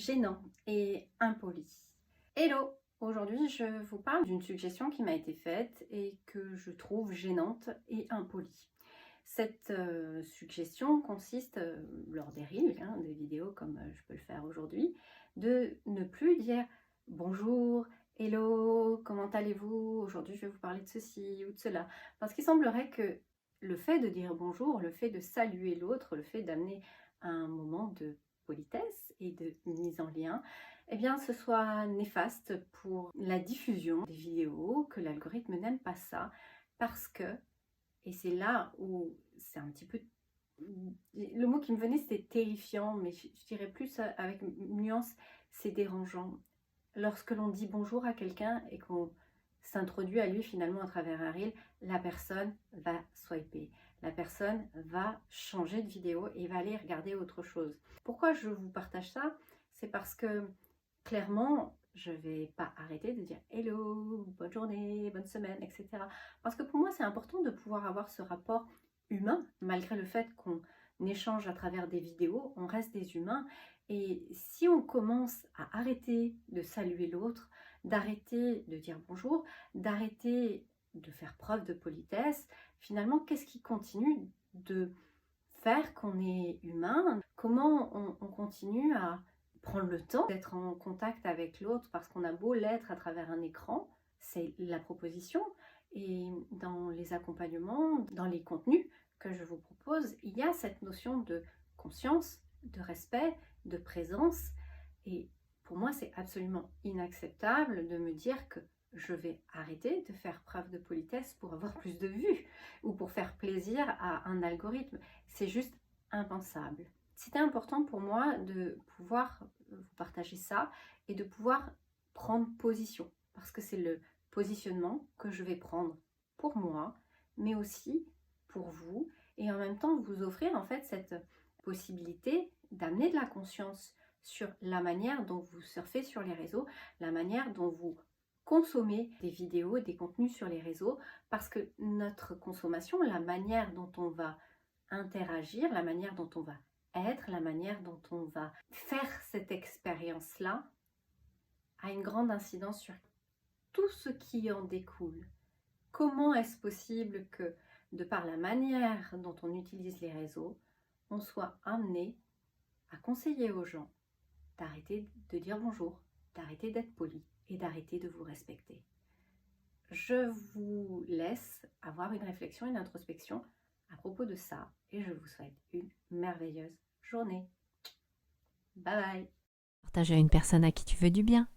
gênant et impoli. Hello! Aujourd'hui, je vous parle d'une suggestion qui m'a été faite et que je trouve gênante et impolie. Cette suggestion consiste, lors des reels, des vidéos comme je peux le faire aujourd'hui, de ne plus dire bonjour, hello, comment allez-vous? Aujourd'hui, je vais vous parler de ceci ou de cela. Parce qu'il semblerait que le fait de dire bonjour, le fait de saluer l'autre, le fait d'amener un moment de politesse et de mise en lien, eh bien, ce soit néfaste pour la diffusion des vidéos, que l'algorithme n'aime pas ça, parce que, et c'est là où c'est un petit peu... Le mot qui me venait, c'était terrifiant, mais je dirais plus avec une nuance, c'est dérangeant. Lorsque l'on dit bonjour à quelqu'un et qu'on s'introduit à lui finalement à travers un reel, la personne va swiper. La personne va changer de vidéo et va aller regarder autre chose. Pourquoi je vous partage ça? C'est parce que clairement, je ne vais pas arrêter de dire hello, bonne journée, bonne semaine, etc. Parce que pour moi, c'est important de pouvoir avoir ce rapport humain, malgré le fait qu'on échange à travers des vidéos, on reste des humains. Et si on commence à arrêter de saluer l'autre, d'arrêter de dire bonjour, d'arrêter de faire preuve de politesse, finalement, qu'est-ce qui continue de faire qu'on est humain? Comment on continue à prendre le temps d'être en contact avec l'autre, parce qu'on a beau l'être à travers un écran, c'est la proposition. Et dans les accompagnements, dans les contenus que je vous propose, il y a cette notion de conscience, de respect, de présence. Et pour moi, c'est absolument inacceptable de me dire que je vais arrêter de faire preuve de politesse pour avoir plus de vues ou pour faire plaisir à un algorithme. C'est juste impensable. C'était important pour moi de pouvoir vous partager ça et de pouvoir prendre position, parce que c'est le positionnement que je vais prendre pour moi, mais aussi pour vous, et en même temps vous offrir en fait cette possibilité d'amener de la conscience sur la manière dont vous surfez sur les réseaux, la manière dont vous consommez des vidéos, des contenus sur les réseaux, parce que notre consommation, la manière dont on va interagir, la manière dont on va être, la manière dont on va faire cette expérience-là, a une grande incidence sur tout ce qui en découle. Comment est-ce possible que, de par la manière dont on utilise les réseaux, on soit amené à conseiller aux gens d'arrêter de dire bonjour, d'arrêter d'être poli et d'arrêter de vous respecter? Je vous laisse avoir une réflexion, une introspection à propos de ça, et je vous souhaite une merveilleuse journée. Bye bye. Partage à une personne à qui tu veux du bien.